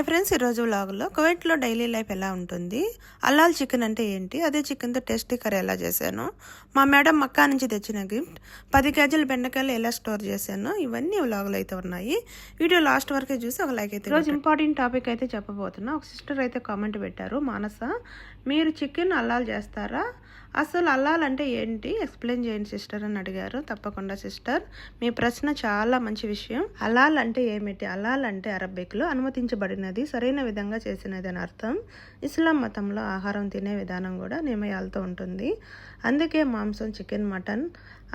Hi friends, ఈరోజు వ్లాగ్లో కువైట్లో డైలీ లైఫ్ ఎలా ఉంటుంది, హలాల్ చికెన్ అంటే ఏంటి, అదే చికెన్తో టేస్టీ కర్రీ ఎలా చేశాను, మా మేడం మక్కా నుంచి తెచ్చిన గిఫ్ట్, 10 కేజీల బెండకాయలు ఎలా స్టోర్ చేశాను, ఇవన్నీ వ్లాగ్లో అయితే ఉన్నాయి. వీడియో లాస్ట్ వరకే చూసి ఒక లైక్ అయితే. ఈరోజు ఇంపార్టెంట్ టాపిక్ అయితే చెప్పబోతున్నా. ఒక సిస్టర్ అయితే కామెంట్ పెట్టారు, మానస మీరు చికెన్ హలాల్ చేస్తారా, అసలు హలాల్ అంటే ఏంటి ఎక్స్ప్లెయిన్ చేయండి సిస్టర్ అని అడిగారు. తప్పకుండా సిస్టర్, మీ ప్రశ్న చాలా మంచి విషయం. హలాల్ అంటే ఏమిటి? హలాల్ అంటే అరబిక్లో అనుమతించబడినది, సరైన విధంగా చేసినది అని అర్థం. ఇస్లాం మతంలో ఆహారం తినే విధానం కూడా నియమాలతో ఉంటుంది. అందుకే మాంసం, చికెన్, మటన్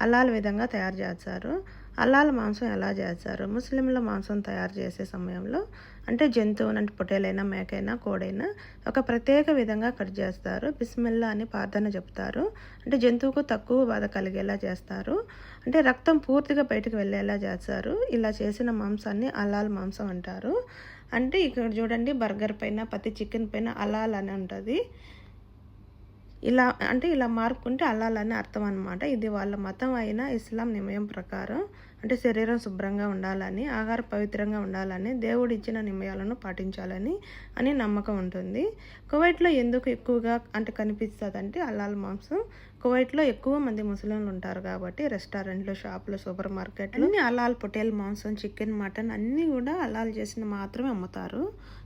హలాల్ విధంగా తయారు చేస్తారు. హలాల్ మాంసం ఎలా చేస్తారు? ముస్లింల మాంసం తయారు చేసే సమయంలో అంటే జంతువుని అంటే పొట్టేలైనా, మేకైనా, కోడైనా ఒక ప్రత్యేక విధంగా కట్ చేస్తారు. బిస్మిల్లా అని ప్రార్థన చెప్తారు. అంటే జంతువుకు తక్కువ బాధ కలిగేలా చేస్తారు. అంటే రక్తం పూర్తిగా బయటకు వెళ్ళేలా చేస్తారు. ఇలా చేసిన మాంసాన్ని హలాల్ మాంసం అంటారు. అంటే ఇక్కడ చూడండి, బర్గర్ పైన, ప్రతి చికెన్ పైన హలాల్ అని ఉంటుంది. ఇలా మార్పుకుంటే హలాల్ అని అర్థం అనమాట. ఇది వాళ్ళ మతం అయిన ఇస్లాం నియమం ప్రకారం అంటే శరీరం శుభ్రంగా ఉండాలని, ఆహారం పవిత్రంగా ఉండాలని, దేవుడు ఇచ్చిన నియమాలను పాటించాలని అని నమ్మకం ఉంటుంది. కువైట్లో ఎందుకు ఎక్కువగా అంటే కనిపిస్తుంది అంటే హలాల్ మాంసం, కువైట్లో ఎక్కువ మంది ముస్లింలు ఉంటారు కాబట్టి రెస్టారెంట్లు, షాపులు, సూపర్ మార్కెట్లు అన్ని హలాల్ పొటేల్ మాంసం, చికెన్, మటన్ అన్నీ కూడా హలాల్ చేసిన మాత్రమే అమ్ముతారు.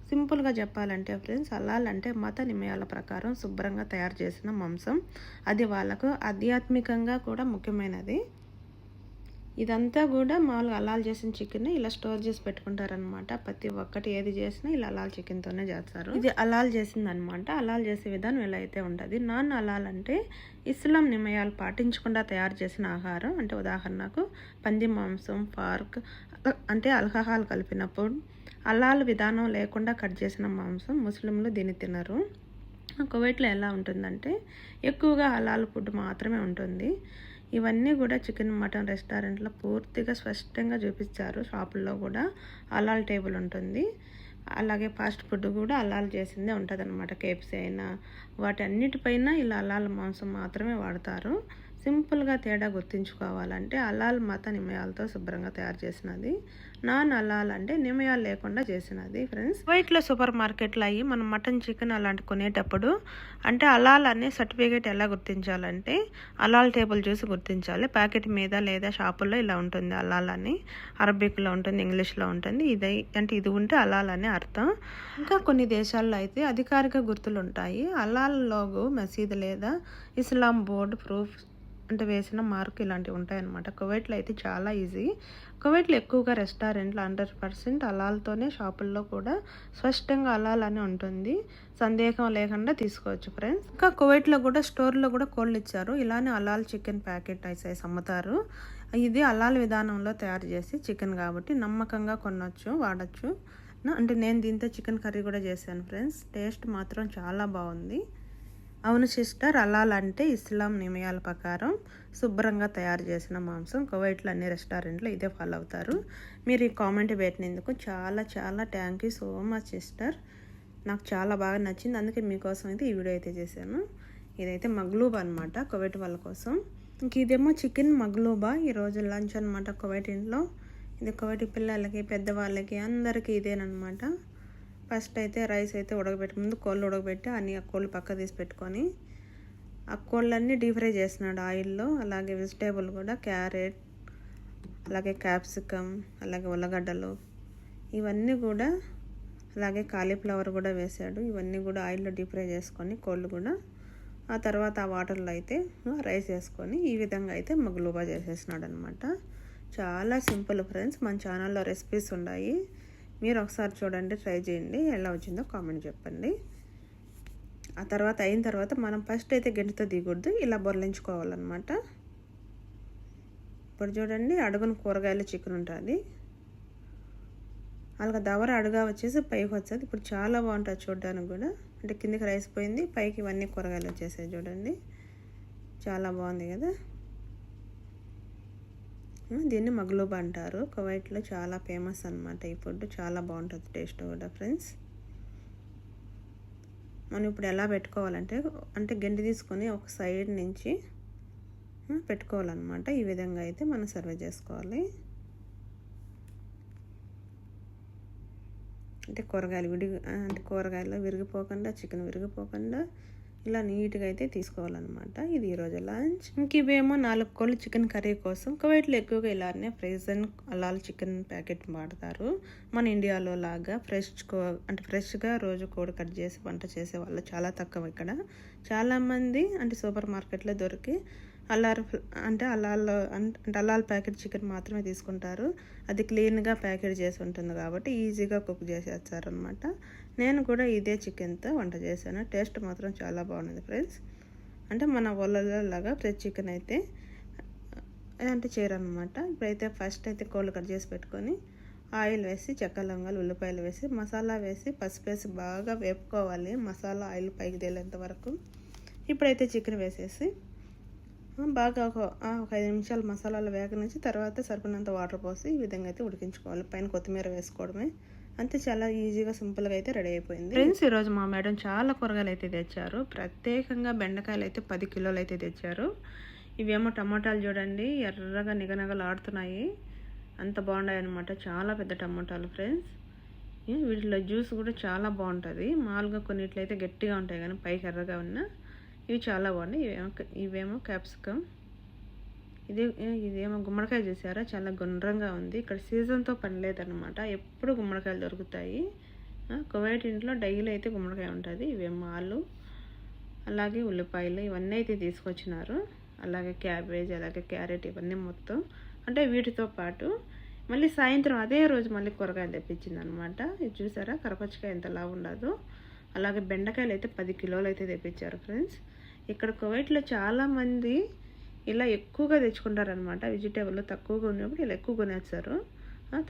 సింపుల్గా చెప్పాలంటే ఫ్రెండ్స్, హలాల్ అంటే మత నియమాల ప్రకారం శుభ్రంగా తయారు చేసిన మాంసం. అది వాళ్ళకు ఆధ్యాత్మికంగా కూడా ముఖ్యమైనది. ఇదంతా కూడా మామూలుగా హలాల్ చేసిన చికెన్ ఇలా స్టోర్ చేసి పెట్టుకుంటారనమాట. ప్రతి ఒక్కటి ఏది చేసినా ఇలా హలాల్ చికెన్తోనే చేస్తారు. ఇది హలాల్ చేసింది అనమాట. హలాల్ చేసే విధానం ఎలా అయితే ఉంటుంది. నాన్ హలాల్ అంటే ఇస్లాం నియమాలు పాటించకుండా తయారు చేసిన ఆహారం. అంటే ఉదాహరణకు పంది మాంసం, పార్క్ అంటే ఆల్కహాల్ కలిపినప్పుడు హలాల్ విధానం లేకుండా కట్ చేసిన మాంసం. ముస్లింలు దీన్ని తినరు. కువైట్లో ఎలా ఉంటుందంటే ఎక్కువగా హలాల్ ఫుడ్ మాత్రమే ఉంటుంది. ఇవన్నీ కూడా చికెన్, మటన్ రెస్టారెంట్లో పూర్తిగా స్పష్టంగా చూపించారు. షాపుల్లో కూడా హలాల్ టేబుల్ ఉంటుంది. అలాగే ఫాస్ట్ ఫుడ్ కూడా హలాల్ చేసిందే ఉంటుంది అనమాట. కేఎఫ్సీ అయినా వాటి అన్నిటిపైన ఇలా హలాల్ మాంసం మాత్రమే వాడతారు. సింపుల్గా తేడా గుర్తుంచుకోవాలంటే హలాల్ మత నియమాలతో శుభ్రంగా తయారు చేసినది, నాన్ హలాల్ అంటే నియమాలు లేకుండా చేసినది. ఫ్రెండ్స్, కువైట్లో సూపర్ మార్కెట్లు అయ్యి మనం మటన్, చికెన్ అలాంటి కొనేటప్పుడు అంటే హలాల్ అనే సర్టిఫికేట్ ఎలా గుర్తించాలంటే హలాల్ టేబుల్ చూసి గుర్తించాలి. ప్యాకెట్ మీద లేదా షాపుల్లో ఇలా ఉంటుంది హలాల్ అని, అరబిక్లో ఉంటుంది, ఇంగ్లీష్లో ఉంటుంది. ఇది ఉంటే హలాల్ అనే అర్థం. ఇంకా కొన్ని దేశాల్లో అయితే అధికారిక గుర్తులు ఉంటాయి. హలాల్ లోగో, మసీదు లేదా ఇస్లాం బోర్డు ప్రూఫ్ అంటే వేసిన మార్క్ ఇలాంటివి ఉంటాయన్నమాట. కువైట్లో అయితే చాలా ఈజీ. కువైట్లో ఎక్కువగా రెస్టారెంట్లు 100% హలాల్తోనే, షాపుల్లో కూడా స్పష్టంగా హలాల్ అని ఉంటుంది. సందేహం లేకుండా తీసుకోవచ్చు ఫ్రెండ్స్. ఇంకా కువైట్లో కూడా స్టోర్లో కూడా కోళ్ళు ఇచ్చారు. ఇలానే హలాల్ చికెన్ ప్యాకెట్ అయితే అమ్ముతారు. ఇది హలాల్ విధానంలో తయారు చేసి చికెన్ కాబట్టి నమ్మకంగా కొనవచ్చు, వాడచ్చు. అంటే నేను దీంతో చికెన్ కర్రీ కూడా చేశాను ఫ్రెండ్స్. టేస్ట్ మాత్రం చాలా బాగుంది. అవును సిస్టర్, హలాల్ అంటే ఇస్లాం నియమాల ప్రకారం శుభ్రంగా తయారు చేసిన మాంసం. కువైట్లో అన్ని రెస్టారెంట్లో ఇదే ఫాలో అవుతారు. మీరు ఈ కామెంట్ పెట్టినందుకు చాలా చాలా thank you so much sister. నాకు చాలా బాగా నచ్చింది, అందుకే మీకోసం అయితే ఈ వీడియో అయితే చేశాను. ఇదైతే మగ్లూబా అనమాట, కువైట్ వాళ్ళ కోసం. ఇంక ఇదేమో చికెన్ మగ్లూబా. ఈరోజు లంచ్ అనమాట కువైట్ ఇంట్లో. ఇది కువైట్ పిల్లలకి, పెద్దవాళ్ళకి అందరికీ ఇదేనమాట. ఫస్ట్ అయితే రైస్ అయితే ముందు కోళ్ళు ఉడకబెట్టి ఆ కోళ్ళు పక్క తీసి పెట్టుకొని ఆ కోళ్ళన్నీ డీప్ ఫ్రై చేసినాడు ఆయిల్లో. అలాగే వెజిటేబుల్ కూడా క్యారెట్, అలాగే క్యాప్సికమ్, అలాగే ఉల్లగడ్డలు ఇవన్నీ కూడా, అలాగే కాలీఫ్లవర్ కూడా వేసాడు. ఇవన్నీ కూడా ఆయిల్లో డీప్ ఫ్రై చేసుకొని కోళ్ళు కూడా, ఆ తర్వాత ఆ వాటర్లో అయితే రైస్ వేసుకొని ఈ విధంగా అయితే మగ్లూబా చేసేసినాడు అనమాట. చాలా సింపుల్ ఫ్రెండ్స్. మన ఛానల్లో రెసిపీస్ ఉన్నాయి, మీరు ఒకసారి చూడండి, ట్రై చేయండి, ఎలా వచ్చిందో కామెంట్ చెప్పండి. ఆ తర్వాత అయిన తర్వాత మనం ఫస్ట్ అయితే గంటతో దిగకూడదు, ఇలా బొర్లించుకోవాలన్నమాట. ఇప్పుడు చూడండి, అడుగున కూరగాయలు చికెన్ ఉంటుంది. అలాగే దవర అడుగా వచ్చేసి పైకి వచ్చేది. ఇప్పుడు చాలా బాగుంటుంది చూడడానికి కూడా. అంటే కిందికి రైస్ పోయింది, పైకి ఇవన్నీ కూరగాయలు వచ్చేసాయి చూడండి. చాలా బాగుంది కదా. దీన్ని మగ్లూబా అంటారు. కువైట్లో చాలా ఫేమస్ అనమాట ఈ ఫుడ్. చాలా బాగుంటుంది టేస్ట్ కూడా ఫ్రెండ్స్. మనం ఇప్పుడు ఎలా పెట్టుకోవాలంటే అంటే గంటి తీసుకొని ఒక సైడ్ నుంచి పెట్టుకోవాలన్నమాట. ఈ విధంగా అయితే మనం సర్వ్ చేసుకోవాలి. అంటే కూరగాయలు విరిగిపోకుండా, చికెన్ విరిగిపోకుండా ఇలా నీట్గా అయితే తీసుకోవాలన్నమాట. ఇది ఈరోజు లంచ్. ఇంక ఇవేమో 4 కోళ్ళు చికెన్ కర్రీ కోసం. కువైట్లో ఎక్కువగా ఇలానే ఫ్రోజన్ హలాల్ చికెన్ ప్యాకెట్ వాడతారు. మన ఇండియాలో లాగా ఫ్రెష్గా రోజు కోడి కట్ చేసి వంట చేసే వాళ్ళు చాలా తక్కువ ఇక్కడ. చాలామంది సూపర్ మార్కెట్లో దొరికి హలాల్ ప్యాకెట్ చికెన్ మాత్రమే తీసుకుంటారు. అది క్లీన్గా ప్యాకెట్ చేసి ఉంటుంది కాబట్టి ఈజీగా కుక్ చేసేస్తారు అనమాట. నేను కూడా ఇదే చికెన్తో వంట చేశాను. టేస్ట్ మాత్రం చాలా బాగుంది ఫ్రెండ్స్. మన ఒళ్ళలో లాగా ఫ్రెష్ చికెన్ అయితే చేయరనమాట. ఇప్పుడైతే ఫస్ట్ అయితే కోళ్ళు కట్ చేసి పెట్టుకొని ఆయిల్ వేసి చెక్క లవంగాలు ఉల్లిపాయలు వేసి మసాలా వేసి పసుపు వేసి బాగా వేపుకోవాలి. మసాలా ఆయిల్ పైకి తేలేంత వరకు. ఇప్పుడైతే చికెన్ వేసేసి బాగా ఒక 5 నిమిషాలు మసాలాలు వేగనించి తర్వాత సరిపడినంత వాటర్ పోసి ఈ విధంగా అయితే ఉడికించుకోవాలి. పైన కొత్తిమీర వేసుకోవడమే. అంతే, చాలా ఈజీగా సింపుల్గా అయితే రెడీ అయిపోయింది ఫ్రెండ్స్. ఈరోజు మా మేడం చాలా కూరగాయలు అయితే తెచ్చారు. ప్రత్యేకంగా బెండకాయలు అయితే 10 కిలోలు అయితే తెచ్చారు. ఇవేమో టమాటాలు చూడండి, ఎర్రగా నిగనగలు ఆడుతున్నాయి. అంత బాగున్నాయి అనమాట. చాలా పెద్ద టమాటాలు ఫ్రెండ్స్. వీటిలో జ్యూస్ కూడా చాలా బాగుంటుంది. మామూలుగా కొన్నిట్లయితే గట్టిగా ఉంటాయి కానీ పైకి ఎర్రగా ఉన్నా ఇవి చాలా బాగున్నాయి. ఇవేమో క్యాప్సికమ్. ఇదేమో గుమ్మడికాయ చూసారా, చాలా గుండ్రంగా ఉంది. ఇక్కడ సీజన్తో పని లేదనమాట, ఎప్పుడు గుమ్మడికాయలు దొరుకుతాయి. కువైట్ ఇంట్లో డైలీ అయితే గుమ్మడికాయ ఉంటుంది. ఇవేమో ఆలు, అలాగే ఉల్లిపాయలు ఇవన్నీ అయితే తీసుకొచ్చినారు. అలాగే క్యాబేజ్, అలాగే క్యారెట్ ఇవన్నీ మొత్తం వీటితో పాటు మళ్ళీ సాయంత్రం అదే రోజు మళ్ళీ కూరగాయలు తెప్పించింది అనమాట. ఇది చూసారా కరపచ్చకాయ ఎంత లావు ఉండదు. అలాగే బెండకాయలు అయితే 10 కిలోలు అయితే తెప్పించారు ఫ్రెండ్స్. ఇక్కడ కువైట్లో చాలామంది ఇలా ఎక్కువగా తెచ్చుకుంటారనమాట. వెజిటేబుల్ తక్కువగా ఉన్నప్పుడు ఇలా ఎక్కువ కొనేస్తారు.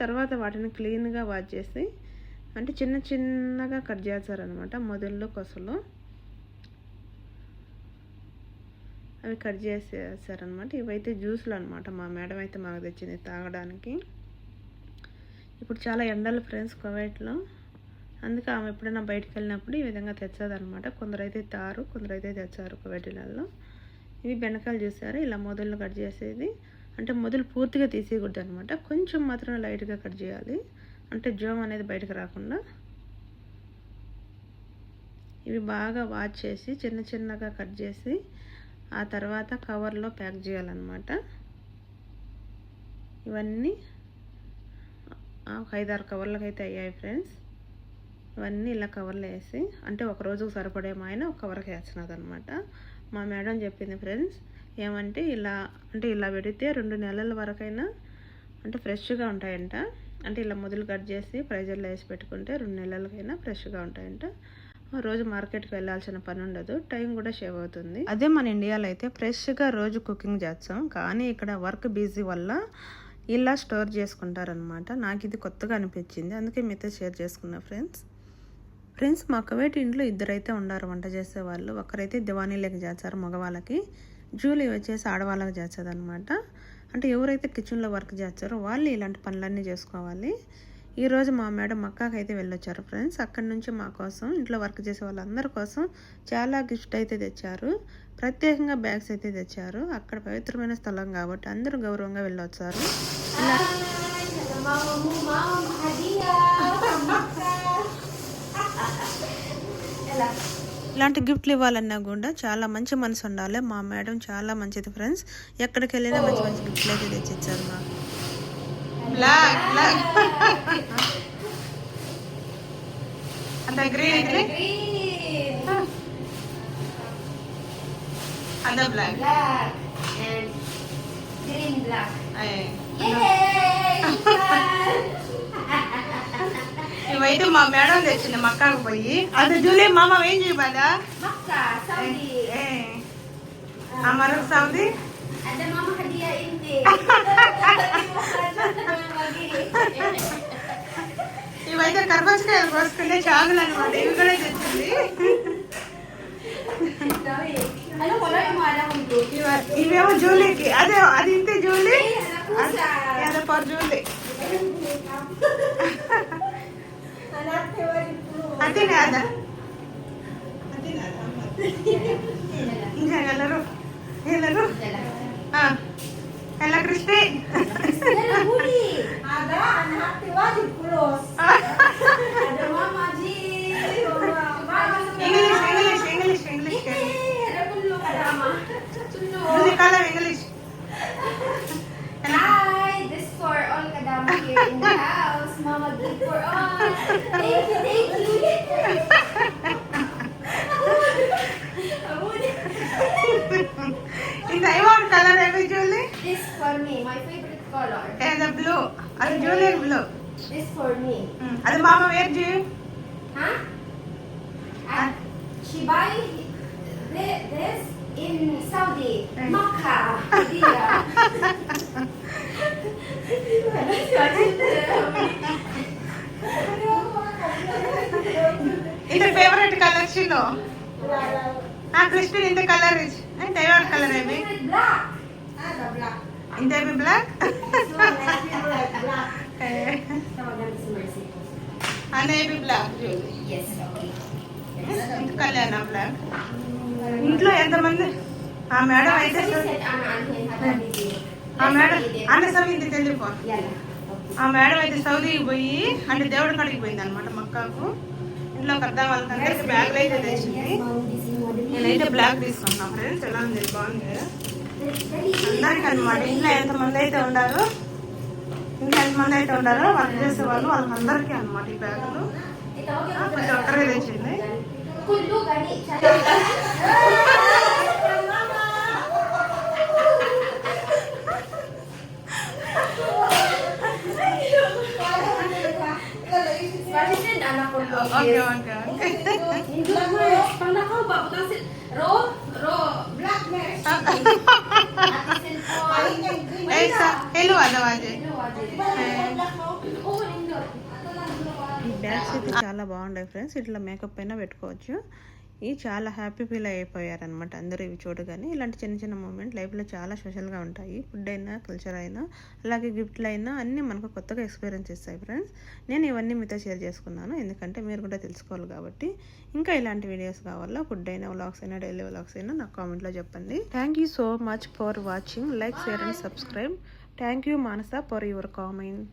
తర్వాత వాటిని క్లీన్గా వాష్ చేసి చిన్న చిన్నగా కట్ చేస్తారనమాట. మొదల్లో కొసలు అవి కట్ చేసేసారనమాట. ఇవైతే జ్యూస్లు అనమాట. మా మేడం అయితే మాకు తెచ్చింది తాగడానికి. ఇప్పుడు చాలా ఎండలు ఫ్రెండ్స్ కువైట్లో. అందుకే ఆమె ఎప్పుడైనా బయటకు వెళ్ళినప్పుడు ఈ విధంగా తెచ్చదనమాట. కొందరైతే తారు, కొందరైతే తెచ్చారు కువైటీలలో. ఇవి బెండకాయలు చూసారు, ఇలా మొదలు కట్ చేసేది. మొదలు పూర్తిగా తీసేయకూడదు అనమాట, కొంచెం మాత్రం లైట్గా కట్ చేయాలి. జోమ్ అనేది బయటకు రాకుండా. ఇవి బాగా వాష్ చేసి చిన్న చిన్నగా కట్ చేసి ఆ తర్వాత కవర్లో ప్యాక్ చేయాలన్నమాట. ఇవన్నీ 5-6 కవర్లకు అయితే అయ్యాయి ఫ్రెండ్స్. ఇవన్నీ ఇలా కవర్లో వేసి ఒక రోజుకు సరిపడేమో ఆయన ఒక కవర్కి వేస్తున్నది అనమాట. మా మేడం చెప్పింది ఫ్రెండ్స్ ఏమంటే ఇలా పెడితే 2 నెలల వరకైనా ఫ్రెష్గా ఉంటాయంట. ఇలా మొదలు కట్ చేసి ఫ్రైజర్లో వేసి పెట్టుకుంటే 2 నెలలకైనా ఫ్రెష్గా ఉంటాయంట. రోజు మార్కెట్కి వెళ్ళాల్సిన పని ఉండదు, టైం కూడా సేవ్ అవుతుంది. అదే మన ఇండియాలో అయితే ఫ్రెష్గా రోజు కుకింగ్ చేస్తాం, కానీ ఇక్కడ వర్క్ బిజీ వల్ల ఇలా స్టోర్ చేసుకుంటారనమాట. నాకు ఇది కొత్తగా అనిపించింది, అందుకే మీతో షేర్ చేసుకున్నా ఫ్రెండ్స్. మా కువైట్ ఇంట్లో 2 అయితే ఉన్నారు వంట చేసేవాళ్ళు. ఒకరైతే దివానీలోకి చేస్తారు మగవాళ్ళకి, జూలీ వచ్చేసి ఆడవాళ్ళకి చేస్తుంది అనమాట. ఎవరైతే కిచెన్లో వర్క్ చేస్తారో వాళ్ళు ఇలాంటి పనులన్నీ చేసుకోవాలి. ఈరోజు మా మేడం మక్కాకి అయితే వెళ్ళొచ్చారు ఫ్రెండ్స్. అక్కడి నుంచి మా కోసం ఇంట్లో వర్క్ చేసే వాళ్ళందరి కోసం చాలా గిఫ్ట్ అయితే తెచ్చారు. ప్రత్యేకంగా బ్యాగ్స్ అయితే తెచ్చారు. అక్కడ పవిత్రమైన స్థలం కాబట్టి అందరూ గౌరవంగా వెళ్ళొచ్చారు. ఇలాంటి గిఫ్ట్లు ఇవ్వాలన్నా కూడా చాలా మంచి మనసు ఉండాలి. మా మేడం చాలా మంచిది ఫ్రెండ్స్. ఎక్కడికి వెళ్ళినా మంచి మంచి గిఫ్ట్లు అయితే తెచ్చిచ్చారు మాకు. ఇవైతే మా మేడం తెచ్చింది మక్కాకు పోయి. అది జూలీ మామ ఏం చేయబాదా మరొక సౌదీ. ఇవైతే కర్బూజకాయలు కోసుకునే చాగులు అనమాట. ఇవి కూడా తెచ్చింది. ఇవేమో జూలీకి. అదే అది ఇంతే జూలీ, అదే పర్ జూలీ. అదే కాదా ఇంకా వెళ్ళరు ఎలా క్రిస్టి color. And the blue. అది junior blue. This for me. అది మామ వేర్ జీ. Huh? And she buy this in Saudi, Makkah. It's a favorite color, Shilo. Crispin in the color is. And favorite color, maybe. Black. The black. In the black? This one, my favorite black. Some of them is mercy. And maybe black, Julie. Yes, okay. ఇంత కళ్యాణ black. ఇంట్లో ఎంతమంది? ఆ madam అయితే ఆ madam అంటే Saudi తెలియపో. ఆ madam అయితే సౌదీకి పోయి అంటే దేవుడి కాడికి పోయింది అనమాట మక్కాకు. ఇంట్లో పెద్ద వాళ్ళకి అందరికి బ్యాగ్లు అయితే తెచ్చింది. నేనైతే బ్లాక్ తీసుకున్నాను ఫ్రెండ్స్. ఎలా ఉంది? బాగుంది అందరికి అనమాట. ఇంట్లో ఎంతమంది అయితే ఉండారో వర్క్ చేసే వాళ్ళు వాళ్ళందరికీ అనమాట ఈ బ్యాగులు. ప్రతి ఒక్కరే తెచ్చింది. హలో అదవాజే ఈ బ్యాగ్స్ అయితే చాలా బాగుంటాయి ఫ్రెండ్స్. ఇట్లా మేకప్ అయినా పెట్టుకోవచ్చు. ఇవి చాలా హ్యాపీ ఫీల్ అయిపోయారనమాట అందరూ ఇవి చూడగానే. ఇలాంటి చిన్న చిన్న మూమెంట్ లైఫ్లో చాలా స్పెషల్గా ఉంటాయి. ఫుడ్ అయినా కల్చర్ అయినా అలాగే గిఫ్ట్లు అయినా అన్నీ మనకు కొత్తగా ఎక్స్పీరియన్స్ ఇస్తాయి ఫ్రెండ్స్. నేను ఇవన్నీ మీతో షేర్ చేసుకున్నాను ఎందుకంటే మీరు కూడా తెలుసుకోవాలి కాబట్టి. ఇంకా ఇలాంటి వీడియోస్ కావాలా, ఫుడ్ అయినా వ్లాగ్స్ అయినా డైలీ వ్లాగ్స్ అయినా నాకు కామెంట్లో చెప్పండి. Thank you so much for watching. Like, share and subscribe. Thank you Manasa for your comment.